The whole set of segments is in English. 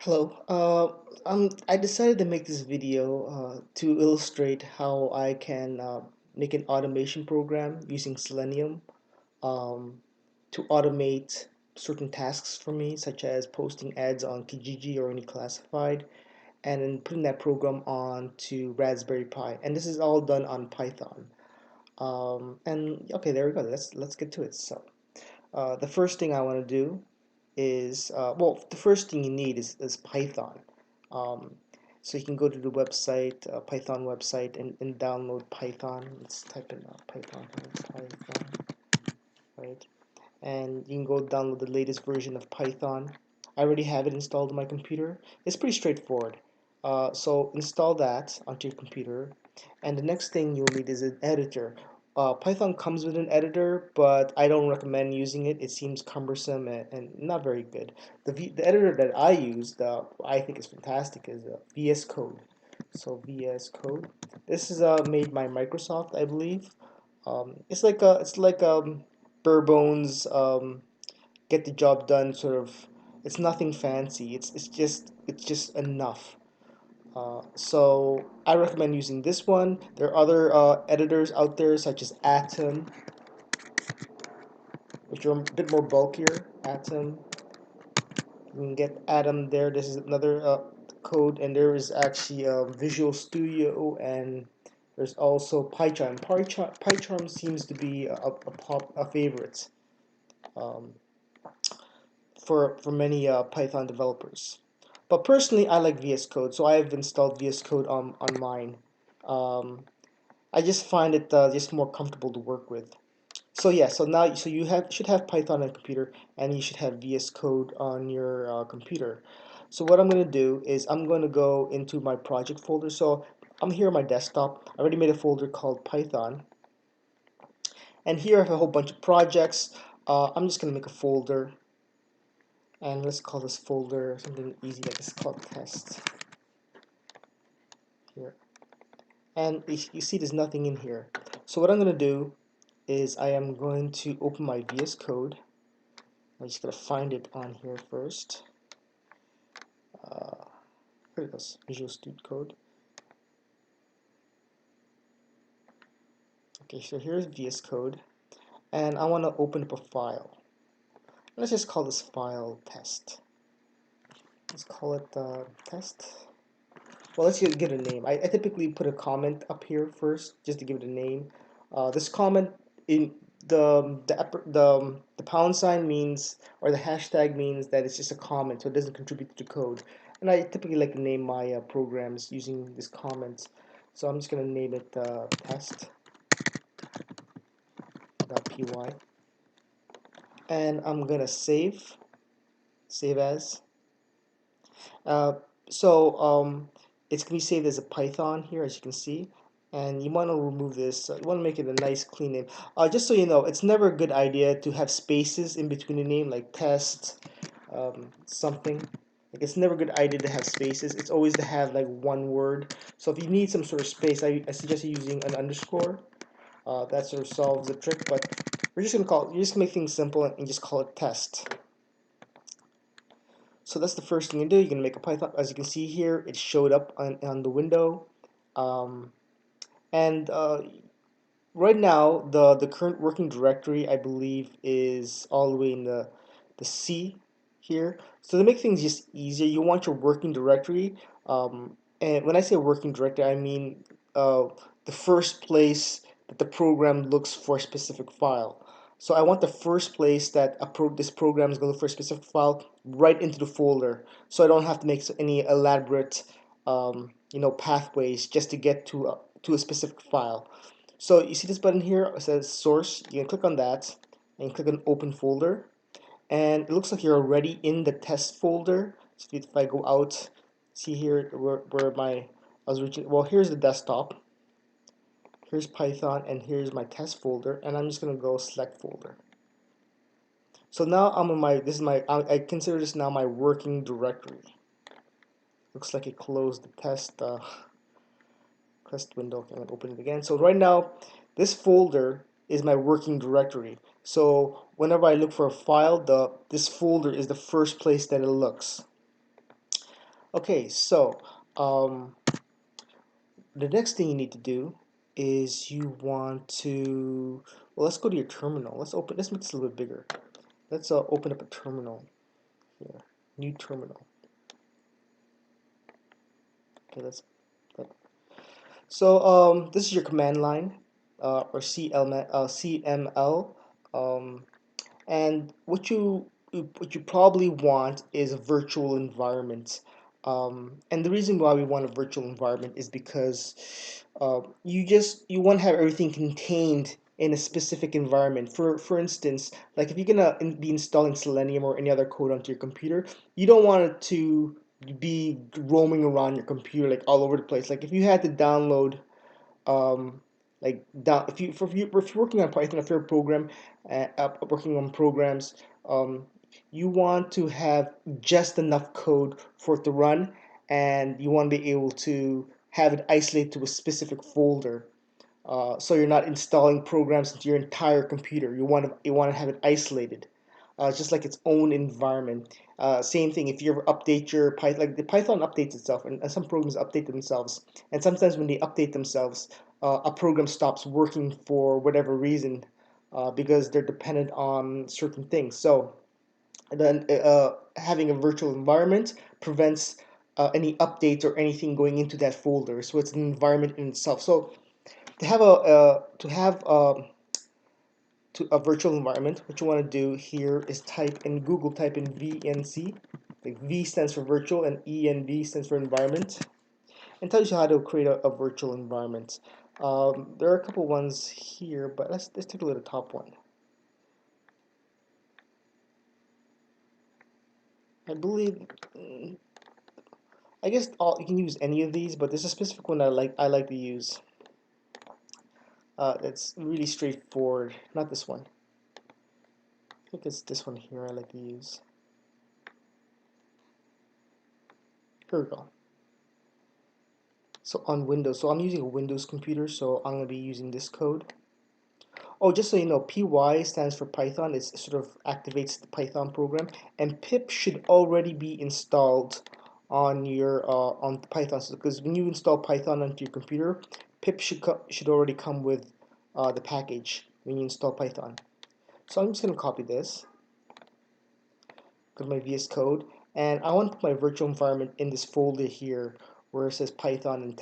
Hello. I decided to make this video to illustrate how I can make an automation program using Selenium um, to automate certain tasks for me, such as posting ads on Kijiji or any classified, and then putting that program on to Raspberry Pi. And this is all done on Python. And okay, there we go. Let's get to it. So the first thing I want to do is well, the first thing you need is Python. Um, so you can go to the website, Python website, and download Python. Let's type in Python, right? And you can go download the latest version of Python. I already have it installed on my computer. It's pretty straightforward. So install that onto your computer, and the next thing you'll need is an editor. Python comes with an editor, but I don't recommend using it. It seems cumbersome and not very good. The editor that I use, I think is fantastic, is VS Code. So VS Code. This is made by Microsoft, I believe. It's like bare bones, get the job done sort of. It's nothing fancy. It's just enough. So I recommend using this one. There are other editors out there such as Atom, which are a bit more bulkier. Atom, you can get Atom there. This is another code, and there is actually Visual Studio, and there's also PyCharm. PyCharm seems to be a favorite um, for many Python developers. But personally, I like VS Code, so I've installed VS Code on mine. Um, I just find it just more comfortable to work with. So yeah, so you should have Python on your computer, and you should have VS Code on your computer. So what I'm going to do is I'm going to go into my project folder. So I'm here on my desktop. I already made a folder called Python, and here I have a whole bunch of projects. I'm just going to make a folder, and let's call this folder something easy like this called test here. And you see there's nothing in here. So what I'm going to do is I am going to open my VS Code. I'm just going to find it on here first. Uh, Here it goes, Visual Studio Code. Okay, so here's VS Code, and I want to open up a file. Let's just call this file test. Let's call it test. Well, let's give it a name. I typically put a comment up here first, just to give it a name. This comment in the pound sign means, or the hashtag means that it's just a comment, so it doesn't contribute to the code. And I typically like to name my programs using this comment. So I'm just going to name it test.py, and I'm gonna save as. Uh, so it's gonna be saved as a Python here, as you can see. And you want to remove this. You want to make it a nice clean name. Just so you know, it's never a good idea to have spaces in between the name, like test something. Like it's never a good idea to have spaces. It's always to have like one word. So if you need some sort of space, I suggest using an underscore. That sort of solves the trick. But you're just gonna make things simple and just call it test. So that's the first thing you do. You're gonna make a Python. As you can see here, it showed up on the window. Um, and right now, the current working directory, I believe, is all the way in the C here. So to make things just easier, you want your working directory. And when I say working directory, I mean the first place that the program looks for a specific file. So I want the first place that this program is going to look for a specific file right into the folder, so I don't have to make any elaborate, pathways just to get to a specific file. So you see this button here, it says source. You can click on that and click on open folder, and it looks like you're already in the test folder. So if I go out, see here where I was reaching. Well, here's the desktop, here's Python, and here's my test folder, and I'm just gonna go select folder. So now I'm in I consider this now my working directory. Looks like it closed the test window. Okay, I'm gonna open it again. So right now, this folder is my working directory. So whenever I look for a file, this folder is the first place that it looks. Okay, so um, the next thing you need to do is you want to, well, let's go to your terminal. Let's make this a little bit bigger. Let's open up a terminal here, new terminal. Okay, so this is your command line, or CML. Um, And what you probably want is a virtual environment. And the reason why we want a virtual environment is because you want to have everything contained in a specific environment. For instance, like if you're gonna be installing Selenium or any other code onto your computer, you don't want it to be roaming around your computer like all over the place. Like if you had to download um, like down if you're working on Python, if you're a program working on programs, you want to have just enough code for it to run, and you want to be able to have it isolated to a specific folder. So you're not installing programs into your entire computer. You want to have it isolated, just like its own environment. Same thing if you ever update your Python, like the Python updates itself, and some programs update themselves. And sometimes when they update themselves, a program stops working for whatever reason, because they're dependent on certain things. So then having a virtual environment prevents any updates or anything going into that folder. So it's an environment in itself. So to a virtual environment, what you want to do here is type in Google, type in VNC. Like V stands for virtual and ENV stands for environment, and tells you how to create a virtual environment. There are a couple ones here, but let's take a look at the top one. I believe, I guess you can use any of these, but there's a specific one I like to use. It's really straightforward. Not this one. I think it's this one here I like to use. Here we go. So on Windows, so I'm using a Windows computer, so I'm going to be using this code. Oh, just so you know, py stands for Python. It sort of activates the Python program, and pip should already be installed on your on Python. Because when you install Python onto your computer, pip should already come with the package when you install Python. So I'm just going to copy this, go to my VS Code, and I want to put my virtual environment in this folder here where it says Python and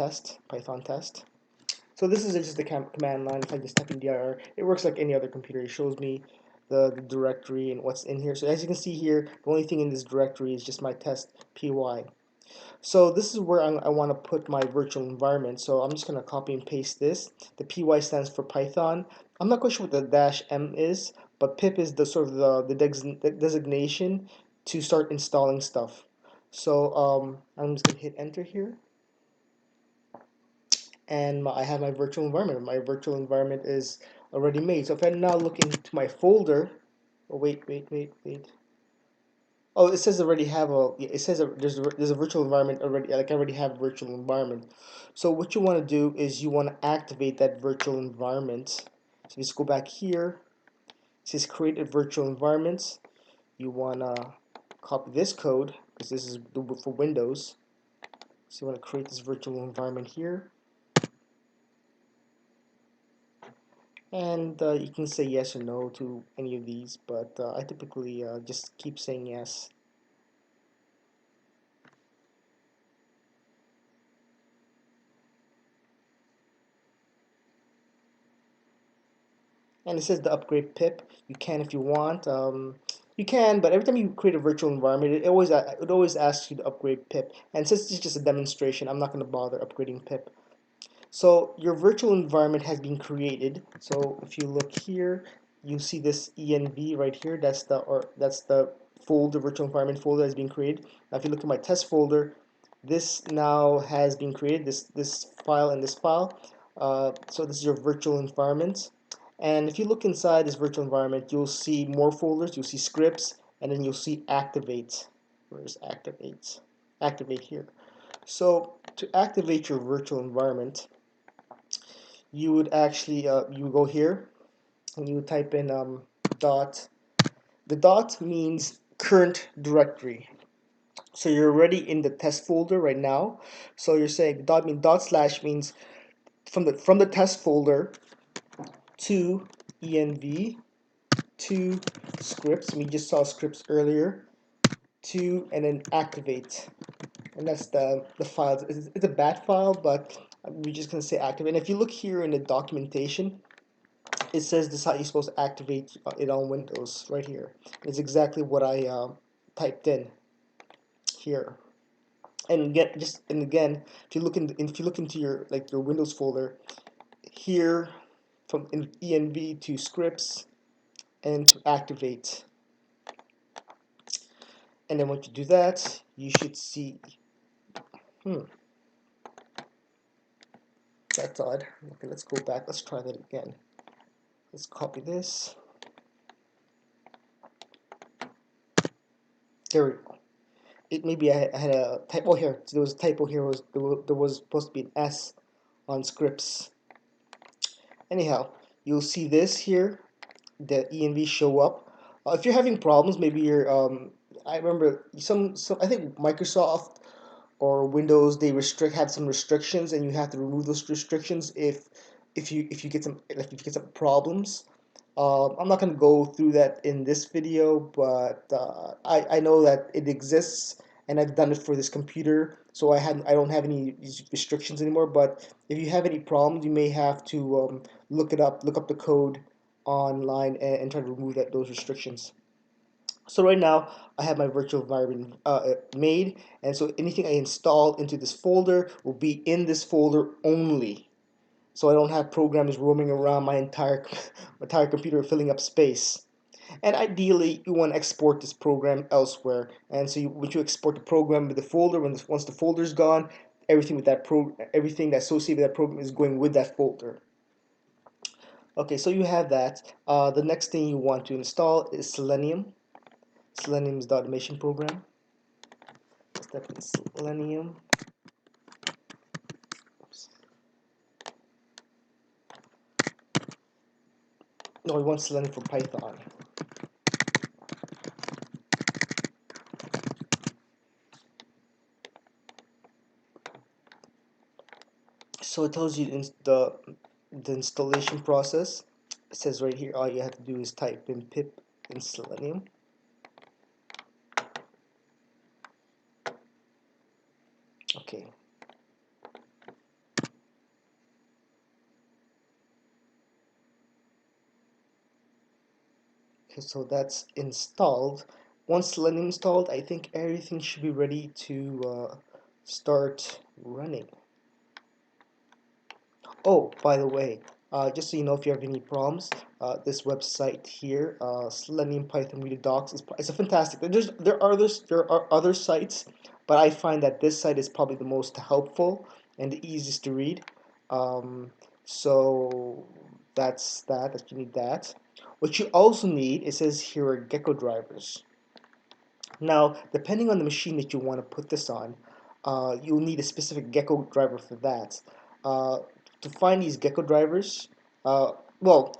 Python test. So this is just the command line. If I just type in dir, it works like any other computer. It shows me the directory and what's in here. So as you can see here, the only thing in this directory is just my test py. So this is where I want to put my virtual environment. So I'm just going to copy and paste this. The py stands for Python. I'm not quite sure what the -m is, but pip is the sort of the designation to start installing stuff. So I'm just going to hit enter here, and I have my virtual environment. My virtual environment is already made. So if I now look into my folder, oh wait. Oh, it says already have a. Yeah, it says there's a virtual environment already. Like I already have a virtual environment. So what you want to do is you want to activate that virtual environment. So just go back here. It says create a virtual environment. You want to copy this code because this is for Windows. So you want to create this virtual environment here. And you can say yes or no to any of these, but I typically just keep saying yes. And it says the upgrade pip. You can if you want. You can, but every time you create a virtual environment, it always asks you to upgrade pip. And since it's just a demonstration, I'm not going to bother upgrading pip. So your virtual environment has been created. So if you look here, you see this env right here. That's the folder, virtual environment folder has been created. Now if you look at my test folder, this now has been created. This file and this file. So this is your virtual environment. And if you look inside this virtual environment, you'll see more folders. You'll see scripts, and then you'll see activate. Where's activate? Activate here. So to activate your virtual environment, you would actually you go here and you type in dot. The dot means current directory. So you're already in the test folder right now. So you're saying dot slash means from the test folder to env to scripts. We just saw scripts earlier. To and then activate, and that's the file. It's a bat file, but we're just gonna say activate. And if you look here in the documentation, it says this is how you're supposed to activate it on Windows right here. It's exactly what I typed in here. And again, if you look into your your Windows folder here, from env to scripts and to activate, and then once you do that, you should see. That's odd. Okay, let's go back. Let's try that again. Let's copy this. There we go. It maybe I had a typo here. So there was a typo here. There was supposed to be an S on scripts. Anyhow, you'll see this here, the env show up. If you're having problems, maybe you're I remember some I think Microsoft or Windows, they have some restrictions, and you have to remove those restrictions if you get some problems. I'm not going to go through that in this video, but I know that it exists, and I've done it for this computer, so I don't have any restrictions anymore. But if you have any problems, you may have to look up the code online, and try to remove those restrictions. So right now I have my virtual environment made, and so anything I install into this folder will be in this folder only. So I don't have programs roaming around my entire computer filling up space. And ideally, you want to export this program elsewhere. And so when you export the program with the folder, once the folder is gone, everything that's associated with that program is going with that folder. Okay, so you have that. The next thing you want to install is Selenium. Selenium is the automation program. Step in Selenium. Oops. No, we want Selenium for Python. So it tells you the installation process. It says right here all you have to do is type in pip in Selenium. Okay. Okay, so that's installed. Once Selenium installed, I think everything should be ready to start running. Oh, by the way, just so you know, if you have any problems, this website here, Selenium Python Reader Docs, it's a fantastic. There are other sites, but I find that this site is probably the most helpful and the easiest to read. So that's that you need that. What you also need, it says here are Gecko drivers. Now, depending on the machine that you want to put this on, you'll need a specific Gecko driver for that. Uh, to find these Gecko drivers, uh, well,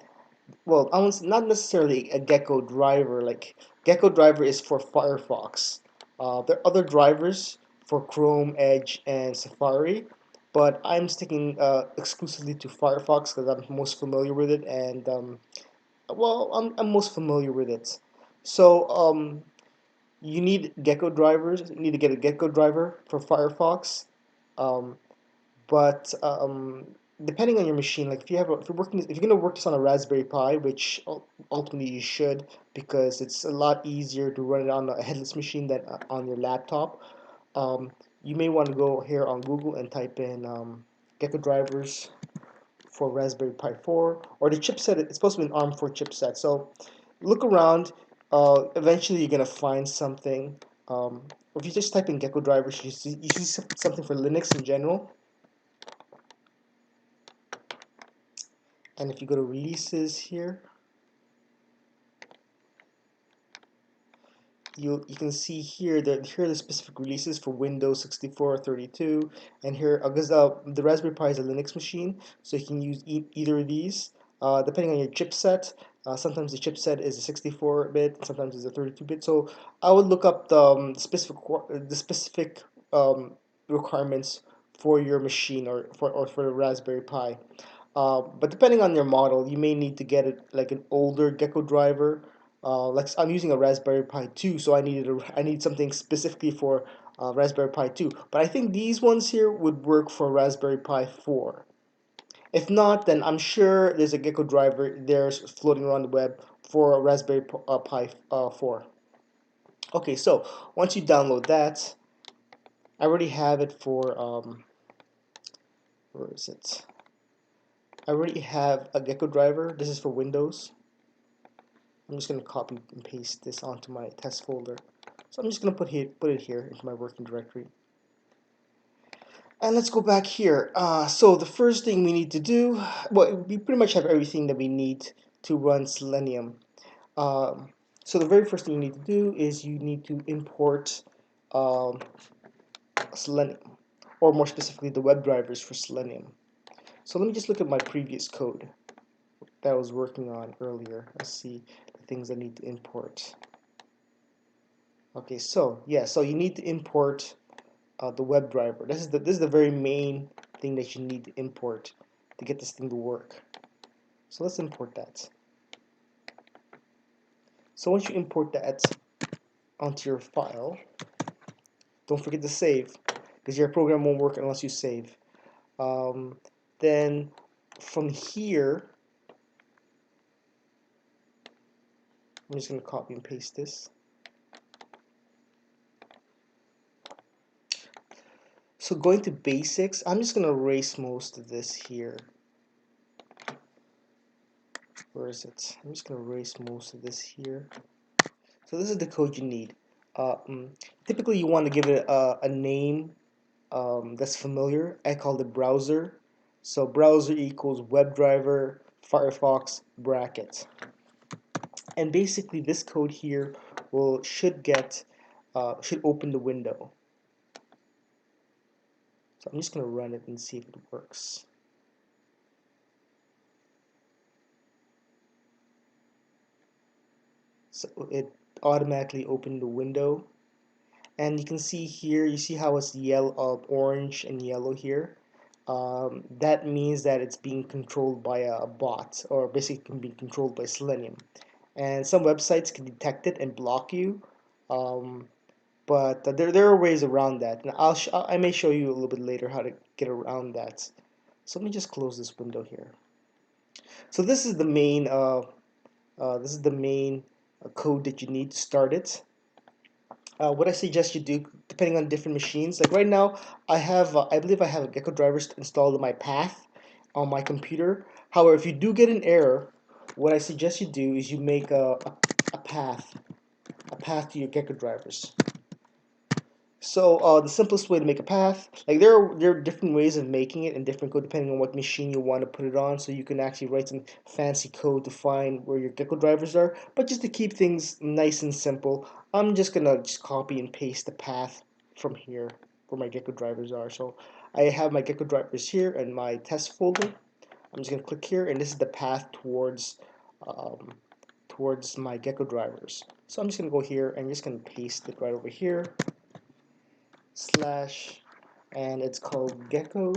not necessarily a Gecko driver. Like Gecko driver is for Firefox. There are other drivers for Chrome, Edge, and Safari, but I'm sticking exclusively to Firefox because I'm most familiar with it, and I'm most familiar with it. So you need Gecko drivers. You need to get a Gecko driver for Firefox. Um, but depending on your machine, like if you're gonna work this on a Raspberry Pi, which ultimately you should, because it's a lot easier to run it on a headless machine than on your laptop. Um, you may want to go here on Google and type in Gecko drivers for Raspberry Pi 4, or the chipset. It's supposed to be an ARM 4 chipset. So look around. Eventually, you're gonna find something. If you just type in Gecko drivers, you see something for Linux in general. And if you go to releases here, you can see here that here are the specific releases for Windows 64 or 32, and here because the Raspberry Pi is a Linux machine, so you can use either of these depending on your chipset. Sometimes the chipset is a 64-bit, sometimes it's a 32-bit. So I would look up the specific um, requirements for your machine or for the Raspberry Pi. But depending on your model, you may need to get it like an older Gecko driver. Like I'm using a Raspberry Pi 2, so I need something specifically for Raspberry Pi 2. But I think these ones here would work for Raspberry Pi 4. If not, then I'm sure there's a Gecko driver there's floating around the web for a Raspberry Pi 4. Okay, so once you download that, I already have it for where is it? I already have a Gecko driver. This is for Windows. I'm just going to copy and paste this onto my test folder. So I'm just going to put it here into my working directory. And let's go back here. So the first thing we need to do, well, we pretty much have everything that we need to run Selenium. Um, so the very first thing you need to do is you need to import um, Selenium, or more specifically the web drivers for Selenium. So let me just look at my previous code that I was working on earlier. Let's see the things I need to import. Okay, so yeah, so you need to import the web driver. This is the very main thing that you need to import to get this thing to work. So let's import that. So once you import that onto your file, don't forget to save, because your program won't work unless you save. Um, then from here, I'm just going to copy and paste this. So going to basics, I'm just going to erase most of this here. Where is it? I'm just going to erase most of this here. So this is the code you need. Typically you want to give it a name that's familiar. I call it browser. So browser equals WebDriver Firefox bracket. And basically this code here should open the window. So I'm just going to run it and see if it works. So it automatically opened the window, and you can see here, you see how it's yellow, orange and yellow here. That means that it's being controlled by a bot, or basically can be controlled by Selenium. And some websites can detect it and block you, um, but there are ways around that, and I may show you a little bit later how to get around that. So let me just close this window here. So this is the main code that you need to start it. What I suggest you do, depending on different machines, like right now, I believe I have a Gecko driver installed in my path on my computer. However, if you do get an error, what I suggest you do is you make a path to your Gecko drivers. So the simplest way to make a path, like there are different ways of making it and different code depending on what machine you want to put it on. So you can actually write some fancy code to find where your Gecko drivers are. But just to keep things nice and simple, I'm just gonna just copy and paste the path from here where my Gecko drivers are. So I have my Gecko drivers here and my test folder. I'm just gonna click here, and this is the path um, towards my Gecko drivers. So I'm just gonna go here and just gonna paste it right over here. Slash, and it's called Gecko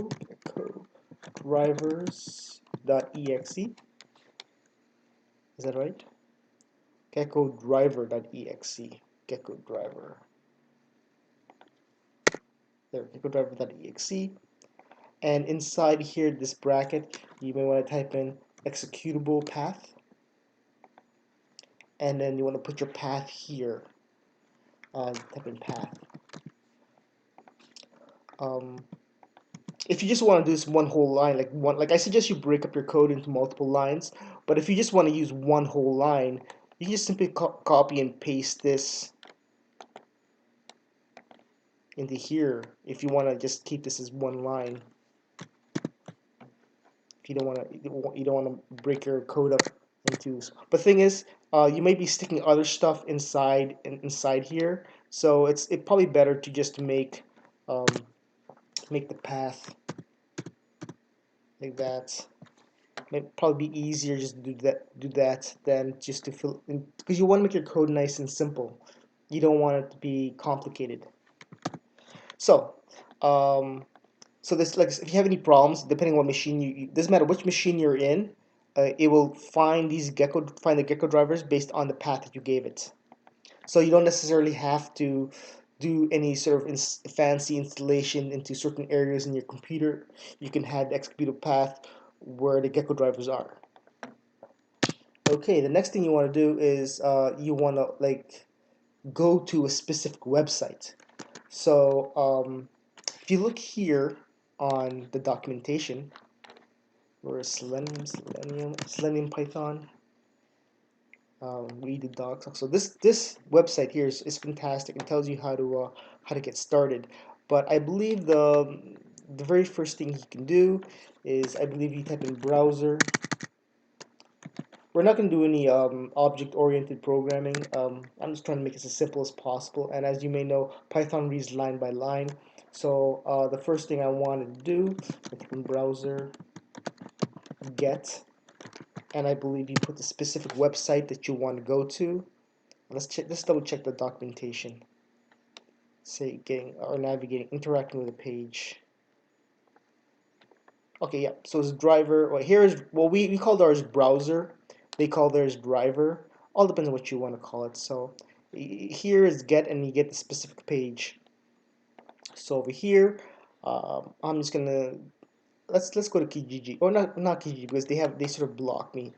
drivers.exe. Is that right? Gecko driver.exe. Gecko driver. There, Gecko driver.exe. And inside here, this bracket, you may want to type in executable path. And then you want to put your path here. Type in path. If you just want to do this one whole line, like I suggest you break up your code into multiple lines. But if you just want to use one whole line, you can just simply copy and paste this into here. If you want to just keep this as one line, if you don't want to break your code up into. But the thing is, you may be sticking other stuff inside here, so it's probably better to just make the path like that. Might probably be easier just to do that than just to fill in, because you want to make your code nice and simple. You don't want it to be complicated. So, um, so this, like, if you have any problems, depending on what machine doesn't matter which machine you're in, it will find the Gecko drivers based on the path that you gave it. So you don't necessarily have to do any sort of fancy installation into certain areas in your computer. You can have the executable path where the Gecko drivers are. Okay, the next thing you want to do is you want to like go to a specific website. So if you look here on the documentation, where is Selenium Python, read the docs. So this website here is fantastic. It tells you how to get started. But I believe the very first thing you can do is, I believe, you type in browser. We're not going to do any object-oriented programming. I'm just trying to make this as simple as possible. And as you may know, Python reads line by line. So the first thing I wanted to do, type in browser get, and I believe you put the specific website that you want to go to. Let's double check the documentation. Say getting or navigating, interacting with a page. Okay, yeah. So it's driver. Well, here is, well, we called ours browser. They call theirs driver. All depends on what you want to call it. So here is get, and you get the specific page. So over here, I'm just gonna let's go to Kijiji. Or not Kijiji, because they sort of block me.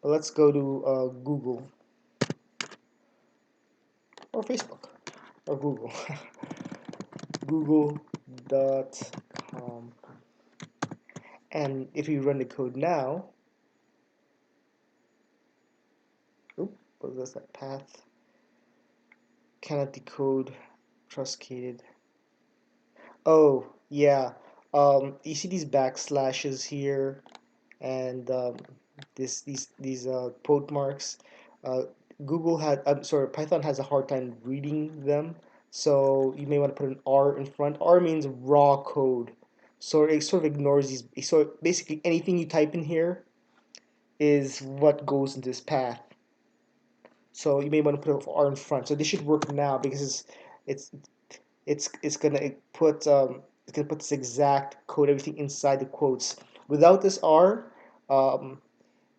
But let's go to Google or Facebook or Google. Google.com. And if you run the code now, oop, what was that path? Cannot decode, truncated. Oh, yeah. You see these backslashes here, and these quote marks. Uh, I'm sorry, Python has a hard time reading them, so you may want to put an R in front. R means raw code, so it sort of ignores these. So basically, anything you type in here is what goes into this path. So you may want to put R in front. So this should work now, because it's it's gonna put this exact code, everything inside the quotes. Without this R, um,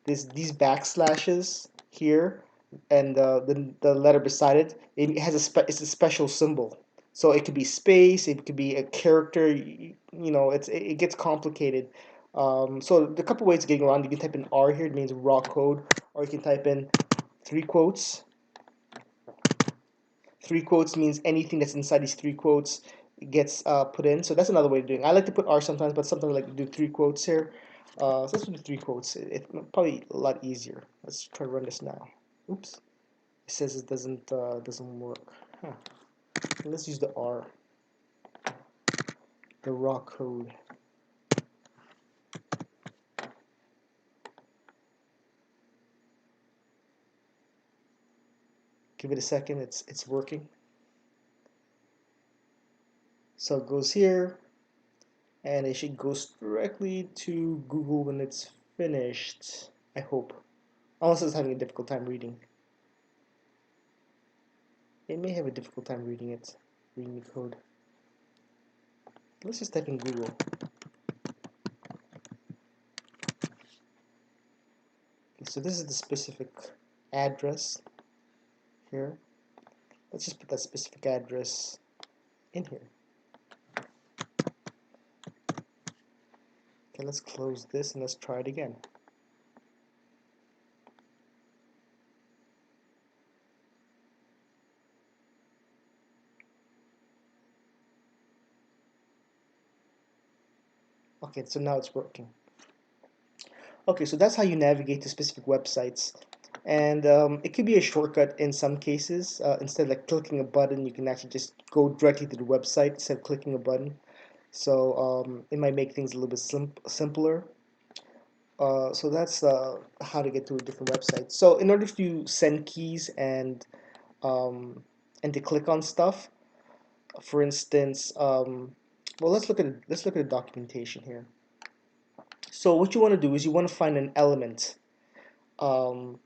these backslashes here, and the letter beside it, it has it's a special symbol. So it could be space, it could be a character. It gets complicated. So the couple ways of getting around, you can type in R here, it means raw code, or you can type in three quotes. Three quotes means anything that's inside these three quotes gets put in. So that's another way of doing it. I like to put R sometimes, but sometimes I like to do three quotes here. So let's do three quotes. It's probably a lot easier. Let's try to run this now. Oops. It says it doesn't work. Huh. Let's use the R, the raw code. Give it a second. It's working. So it goes here, and it should go directly to Google when it's finished. I hope. Unless it's having a difficult time reading. It may have a difficult time reading the code. Let's just type in Google. Okay, so this is the specific address here. Let's just put that specific address in here. Okay, let's close this and let's try it again. Okay, so now it's working. Okay, so that's how you navigate to specific websites. And it could be a shortcut in some cases. Instead of like clicking a button, you can actually just go directly to the website instead of clicking a button. So it might make things a little bit simpler. So that's how to get to a different website. So in order to send keys um, and to click on stuff, for instance, well, let's look at the documentation here. So what you want to do is you want to find an element. Um,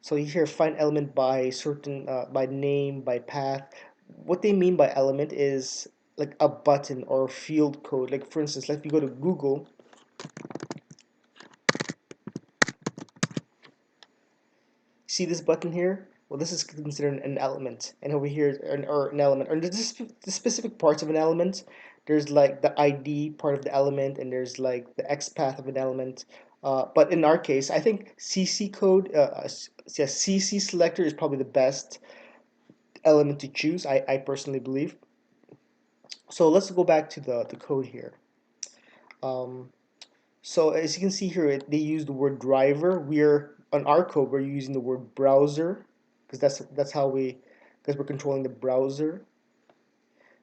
so here, find element by certain, by name, by path. What they mean by element is like a button or field code. Like for instance, like if you go to Google, see this button here? Well, this is considered an element, and over here, or an element, or the specific parts of an element. There's like the ID part of the element, and there's like the X path of an element. But in our case, I think CC code, yeah, CC selector is probably the best element to choose. I personally believe. So let's go back to the code here. Um, so as you can see here, they use the word driver. We're on our code, we're using the word browser because that's how we, because we're controlling the browser.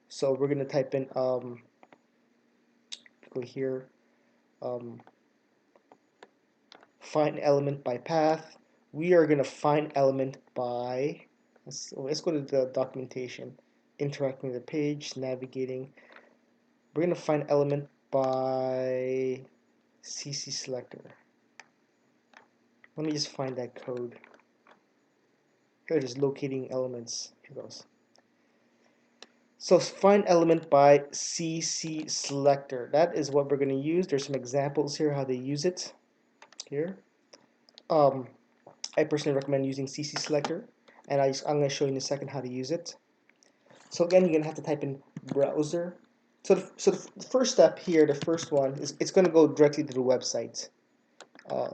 So we're gonna type in go here, um, find element by path. We are gonna find element by, let's go to the documentation, interacting with the page, navigating. We're gonna find element by CC Selector. Let me just find that code. Here it is, locating elements. Here goes. So find element by CC Selector. That is what we're going to use. There's some examples here how they use it. Here, um, I personally recommend using CC Selector, and I'm going to show you in a second how to use it. So again, you're going to have to type in browser. So the first step here, the first one is it's going to go directly to the website.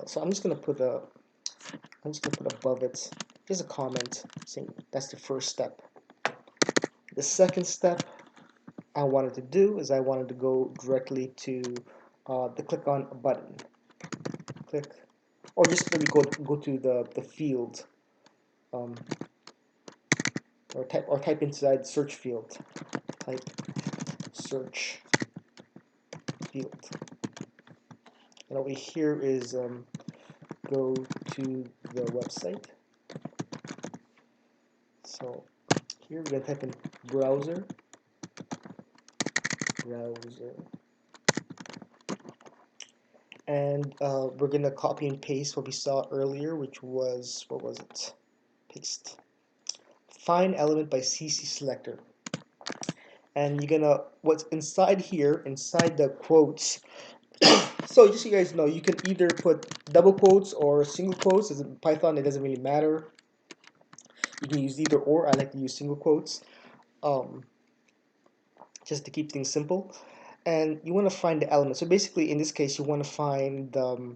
So I'm just going to put above it just a comment saying that's the first step. The second step I wanted to do is I wanted to go directly to the click on a button. Click, or just maybe go to the field, um, or type inside search field. Type search field, and over here is go to the website. So here we're gonna type in browser. And we're gonna copy and paste what we saw earlier, which was, what was it? Paste. Find element by CC Selector. And you're gonna, what's inside here, inside the quotes. So just so you guys know, you can either put double quotes or single quotes. As in Python, it doesn't really matter. You can use either or. I like to use single quotes, um, just to keep things simple. And you want to find the element. So basically, in this case, you want to find the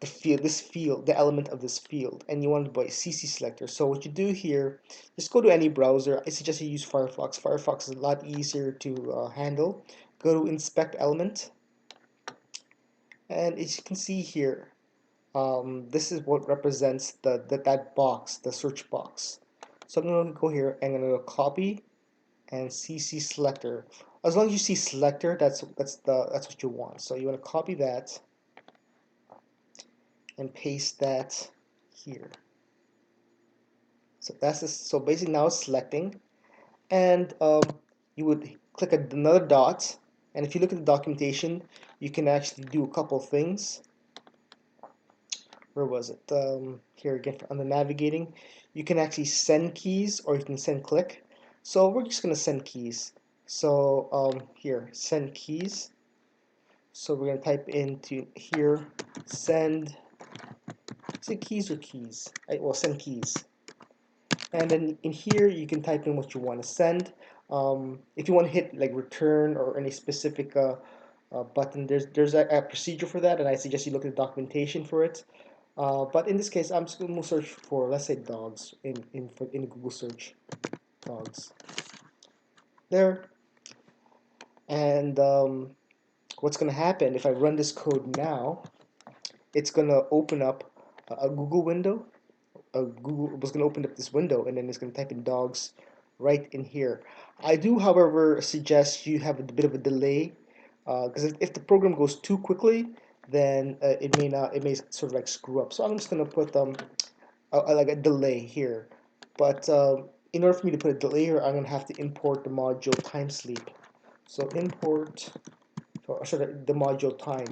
field, the element of this field, and you want it by CC Selector. So what you do here, just go to any browser. I suggest you use Firefox. Firefox is a lot easier to handle. Go to Inspect Element, and as you can see here, this is what represents that box, the search box. So I'm going to go here and I'm going to copy and CC Selector. As long as you see Selector, that's what you want. So you want to copy that and paste that here. So so basically now it's selecting, and you would click another dot, and if you look at the documentation, you can actually do a couple things. Where was it? Here again on the navigating, you can actually send keys or you can send click. So we're just gonna send keys. So here, send keys. So we're gonna type into here, send. Is it keys or keys? Well, send keys. And then in here you can type in what you want to send. If you want to hit like return or any specific button, there's a procedure for that, and I suggest you look at the documentation for it. But in this case, I'm just going to search for, let's say, dogs in Google search, dogs. There. And what's going to happen if I run this code now? It's going to open up a Google window. Google was going to open up this window, and then it's going to type in dogs right in here. I do, however, suggest you have a bit of a delay, because if the program goes too quickly, then it may sort of like screw up. So I'm just going to put like a delay here. But in order for me to put a delay here, I'm going to have to import the module time sleep. So import or sorry, the module time.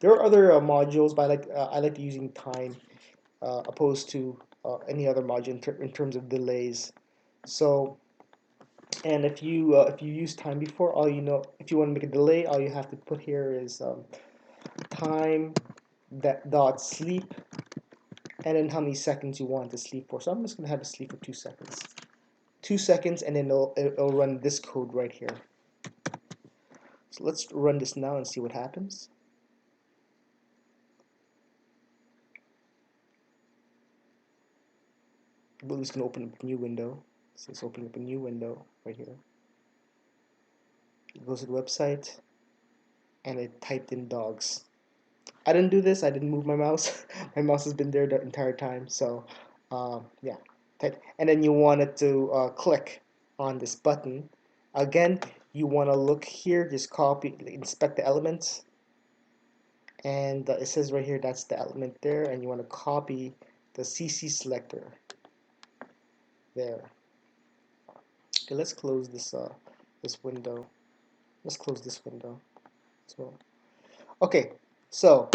There are other modules, but I like using time opposed to any other module in terms of delays. So, and if you use time before, all you know, if you want to make a delay, all you have to put here is time that dot sleep, and then how many seconds you want to sleep for. So I'm just gonna have it sleep for 2 seconds. 2 seconds, and then it'll run this code right here. So let's run this now and see what happens. We're just gonna open up a new window. So it's opening up a new window right here. It goes to the website, and it typed in dogs. I didn't do this. I didn't move my mouse. My mouse has been there the entire time. So, yeah. And then you wanted to click on this button. Again, you want to look here. Just copy, inspect the elements, and it says right here that's the element there. And you want to copy the CC selector there. Okay, let's close this window. Let's close this window as well. Okay, so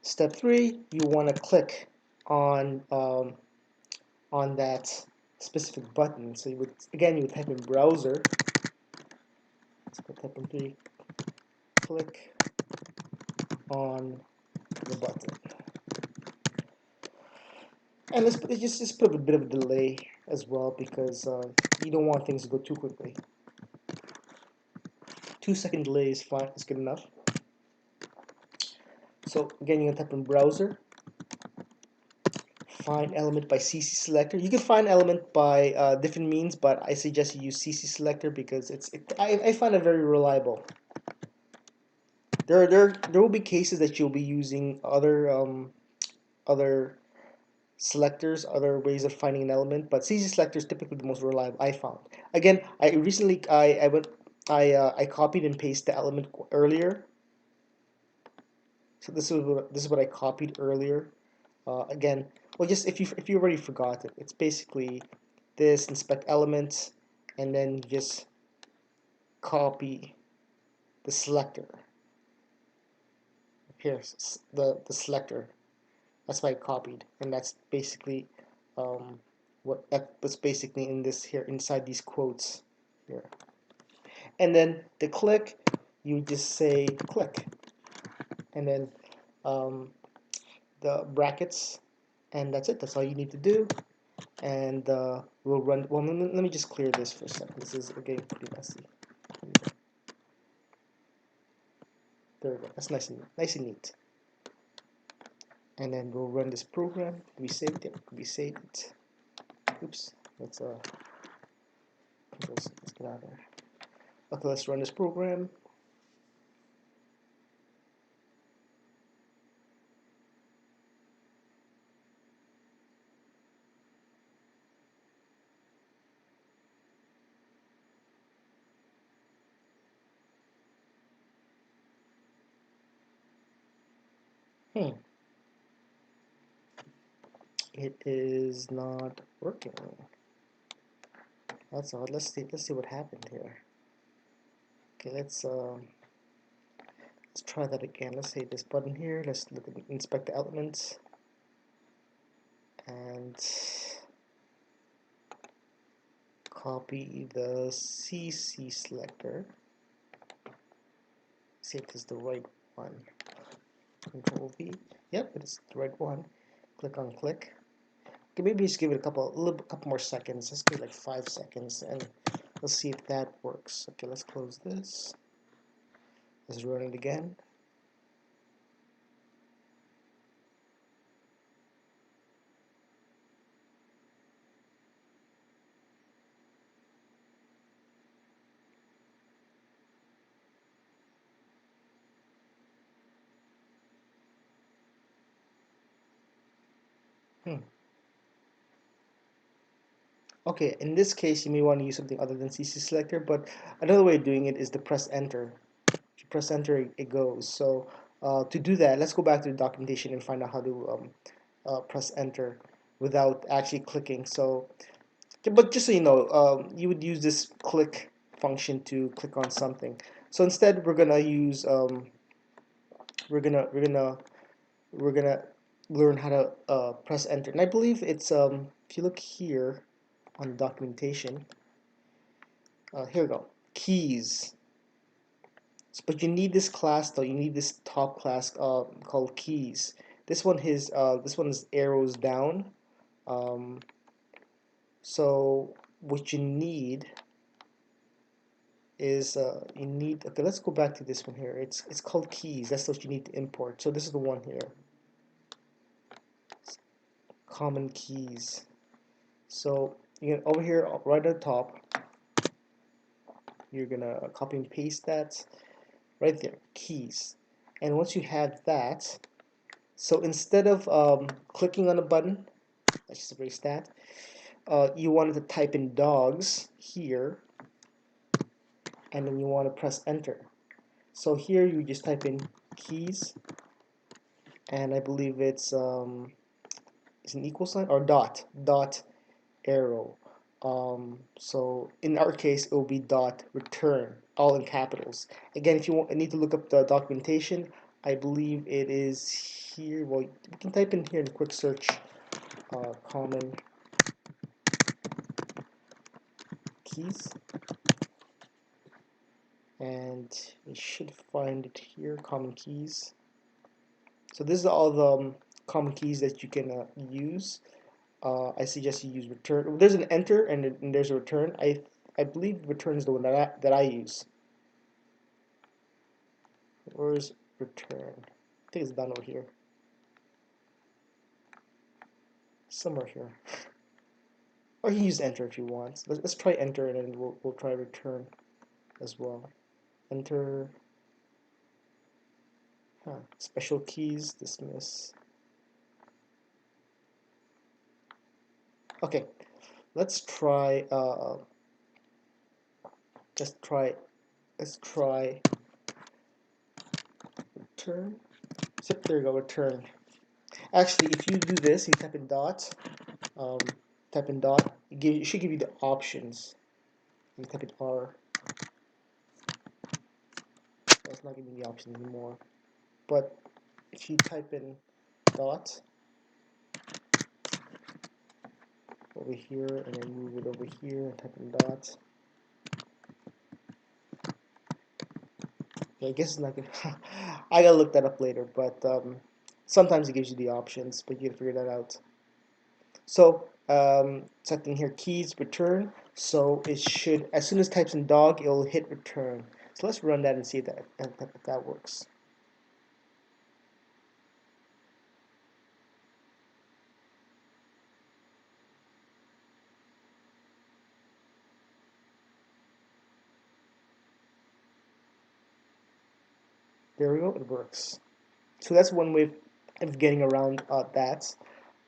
step 3, you want to click on that specific button. So you would type in browser. Let's go type in 3. Click on the button, and let's just put a bit of a delay as well because you don't want things to go too quickly. 2-second delay is fine. It's good enough. So again, you're gonna type in browser. Find element by CC Selector. You can find element by different means, but I suggest you use CC Selector because I find it very reliable. There will be cases that you'll be using other selectors, other ways of finding an element, but CC Selector is typically the most reliable I found. Again, I copied and pasted the element earlier. So this is what I copied earlier. Again, well, just if you already forgot it, it's basically this inspect elements, and then just copy the selector. Here's the selector. That's why I copied, and that's basically that was basically in this here inside these quotes here. And then the click, you just say click, and then the brackets, and that's it. That's all you need to do. And we'll run. Well, let me just clear this for a second. This is getting pretty messy. There we go. That's nice and neat. And then we'll run this program. We saved it. We saved it. Oops. Let's get out of there. Okay, let's run this program. It is not working. That's odd. Let's see what happened here. Okay, let's try that again. Let's say this button here. Let's look at inspect the elements, and copy the CC selector. See if it's the right one. Control V. Yep, it's the right one. Click on click. Okay, maybe just give it a couple more seconds. Let's give it like 5 seconds, and let's see if that works. Okay, let's close this. Let's run it again. Okay, in this case, you may want to use something other than CC Selector, but another way of doing it is to press Enter. If you press Enter, it goes. So to do that, let's go back to the documentation and find out how to press Enter without actually clicking. So, but just so you know, you would use this click function to click on something. So instead, we're gonna use we're gonna we're gonna we're gonna learn how to press enter. And I believe it's if you look here on the documentation, here we go, keys. But you need this class though. You need this top class called keys. This one is arrows down. Um, so what you need is you need, okay, let's go back to this one here. It's called keys. That's what you need to import. So this is the one here. Common keys. So you can, over here right at the top, you're gonna copy and paste that right there, keys. And once you have that, so instead of clicking on a button, let's just erase that. You wanted to type in dogs here, and then you want to press enter. So here you just type in keys, and I believe it's an equal sign or dot arrow. So in our case, it will be dot return, all in capitals. Again, if you need to look up the documentation, I believe it is here. Well, you can type in here in quick search, common keys, and you should find it here, common keys. So this is all the common keys that you can use. I suggest you use return. There's an enter and there's a return. I believe return is the one that I use. Where's return? I think it's down over here. Somewhere here. Or you can use enter if you want. Let's try enter and then we'll try return as well. Enter. Special keys, dismiss. Okay, let's try let's try return. So there you go, return. Actually, if you do this, you type in dot, um, it should give you the options. You type in R. That's not giving the options anymore. But if you type in dot over here and then move it over here and type in dot. Yeah, I guess it's not gonna. I gotta look that up later, but sometimes it gives you the options, but you gotta figure that out. So setting here keys return. So it should, as soon as it types in dog, it'll hit return. So let's run that and see if that works. There we go, it works. So that's one way of getting around that.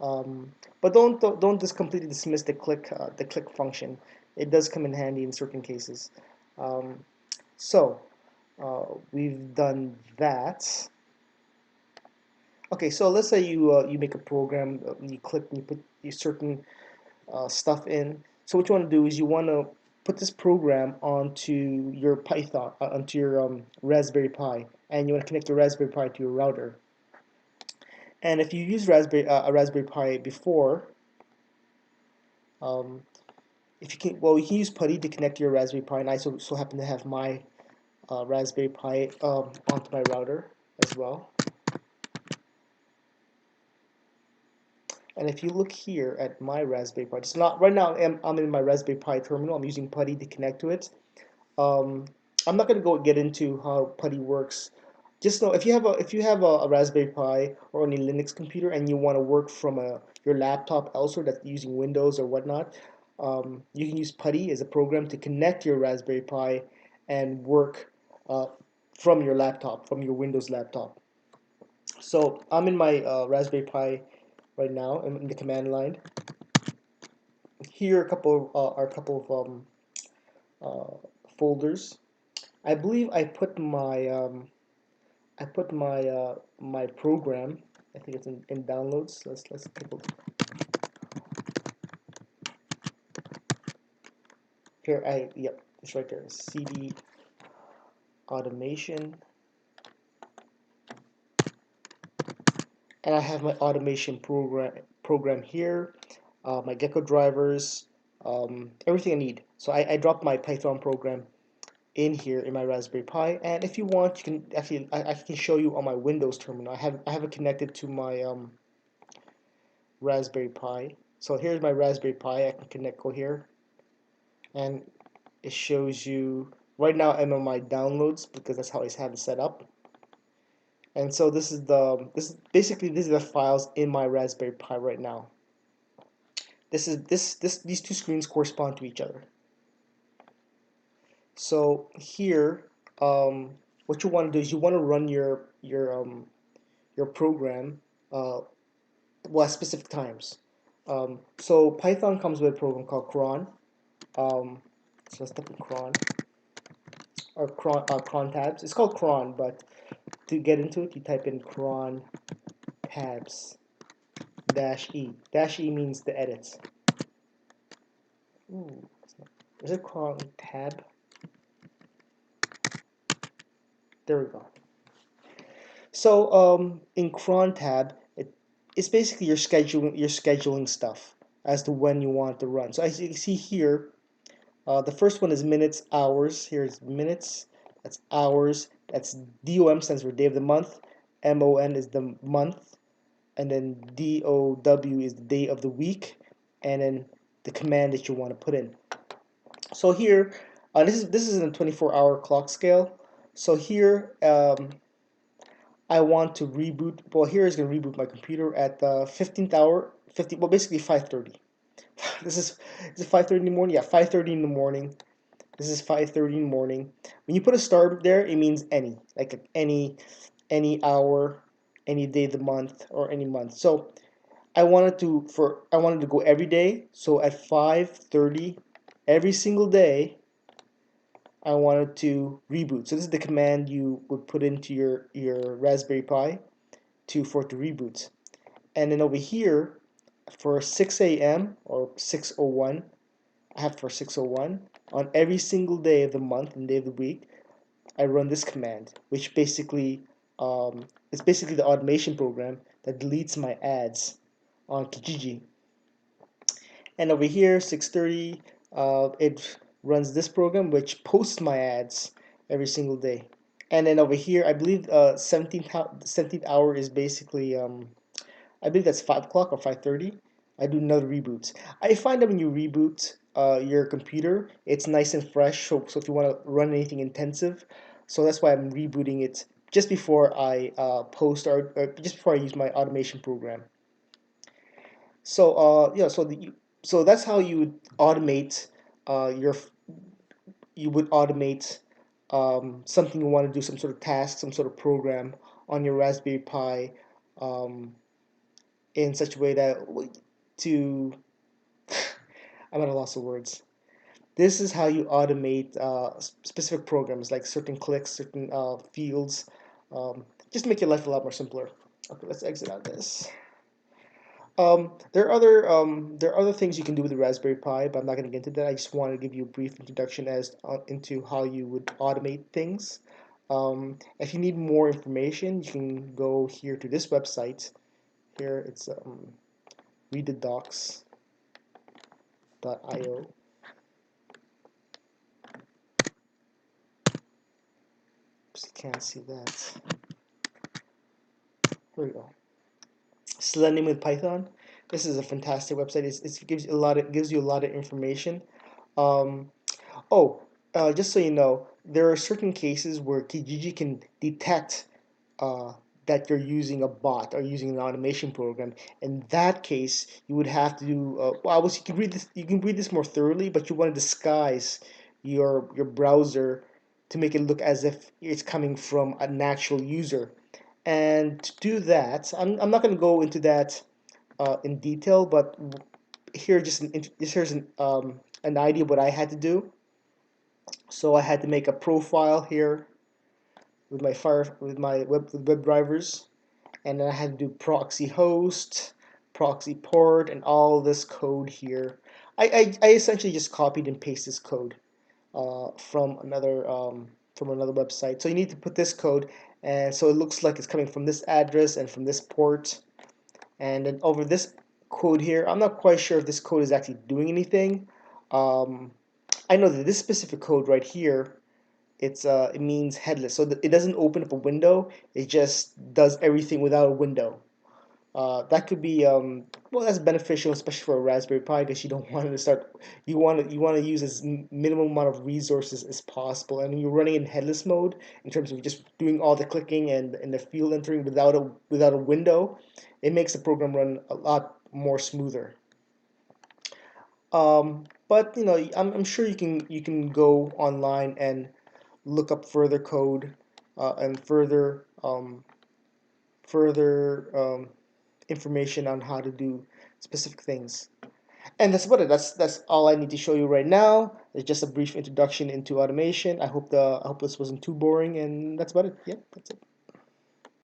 Um, but don't just completely dismiss the click function. It does come in handy in certain cases. Um, so we've done that. Okay, so let's say you make a program, you click, and you put your certain stuff in. So what you want to do is you want to put this program onto your Python, onto your Raspberry Pi, and you want to connect the Raspberry Pi to your router. And if you use a Raspberry Pi before, um, if you can, well, you can use PuTTY to connect your Raspberry Pi, and I so happen to have my Raspberry Pi onto my router as well. And if you look here at my Raspberry Pi, it's not right now. I'm in my Raspberry Pi terminal. I'm using PuTTY to connect to it. Um, I'm not going to get into how PuTTY works. Just know if you have a Raspberry Pi or any Linux computer and you want to work from your laptop elsewhere that's using Windows or whatnot, you can use PuTTY as a program to connect your Raspberry Pi and work from your laptop, from your Windows laptop. So I'm in my Raspberry Pi right now in the command line. Here are a couple of folders. I believe I put my program. I think it's in downloads. Let's take a look. Here, yep, It's right there. CD automation, and I have my automation program here, my Gecko drivers, everything I need. So I dropped my Python program in here in my Raspberry Pi, and if you want, you can actually I can show you on my Windows terminal. I have it connected to my Raspberry Pi. So here's my Raspberry Pi. I can go here, and it shows you right now I'm on my downloads because that's how I have it set up. And so this is basically these are the files in my Raspberry Pi right now. These two screens correspond to each other. So here, what you want to do is you want to run your program at specific times. So Python comes with a program called cron. So let's type in cron or cron tabs. It's called cron, but to get into it, you type in cron tabs -e. -e means the edits. Ooh, is it cron tab? There we go. So in cron tab, it's basically your scheduling stuff as to when you want to run. So as you can see here, the first one is minutes, hours. Here's minutes. That's hours. That's DOM stands for day of the month. MON is the month, and then DOW is the day of the week, and then the command that you want to put in. So here, this is in a 24-hour clock scale. So here, I want to reboot. Well, here is going to reboot my computer at the 15th hour. Well, basically 5:30. This is 5:30 in the morning. Yeah, 5:30 in the morning. This is 5:30 in the morning. When you put a star there, it means any, like any hour, any day of the month, or any month. So I wanted to go every day. So at 5:30 every single day, I wanted to reboot. So this is the command you would put into your Raspberry Pi for it to reboot. And then over here for 6 a.m. or 6:01, I have for 6:01 on every single day of the month and day of the week, I run this command, which basically it's basically the automation program that deletes my ads on Kijiji. And over here, 6:30, it runs this program which posts my ads every single day. And then over here, I believe 17th hour is basically I believe that's 5 o'clock or 5:30. I do another reboot. I find that when you reboot your computer, it's nice and fresh. So if you want to run anything intensive, so that's why I'm rebooting it just before I post or just before I use my automation program. So yeah, so that's how you would automate your you would automate something you want to do, some sort of task, some sort of program on your Raspberry Pi in such a way that to I'm at a loss of words. This is how you automate specific programs like certain clicks, certain fields, just make your life a lot more simpler. Okay, let's exit out this. There are other things you can do with the Raspberry Pi, but I'm not going to get into that. I just want to give you a brief introduction as into how you would automate things. If you need more information, you can go here to this website. Here it's readthedocs.io. Just can't see that. Here we go. Selenium with Python. This is a fantastic website. It gives you a lot of information. Um, Oh, just so you know, there are certain cases where Kijiji can detect uh, that you're using a bot or using an automation program. In that case, you would have to do. Well, you can read this. You can read this more thoroughly, but you want to disguise your browser to make it look as if it's coming from an actual user. And to do that, I'm not going to go into that in detail, but here here's an idea of what I had to do. So I had to make a profile here with my web drivers, and then I had to do proxy host, proxy port, and all this code here. I essentially just copied and pasted this code. from another website. So you need to put this code, and so it looks like it's coming from this address and from this port, and then over this code here. I'm not quite sure if this code is actually doing anything. Um, I know that this specific code right here, it means headless, so it doesn't open up a window. It just does everything without a window. That could be well, that's beneficial, especially for a Raspberry Pi, because you don't want it to start. You want to use as minimum amount of resources as possible, and when you're running in headless mode, in terms of just doing all the clicking and the field entering without a window, it makes the program run a lot more smoother. But I'm sure you can go online and look up further code and further information on how to do specific things. And that's about it. That's all I need to show you right now. It's just a brief introduction into automation. I hope this wasn't too boring, and that's about it. Yep, that's it.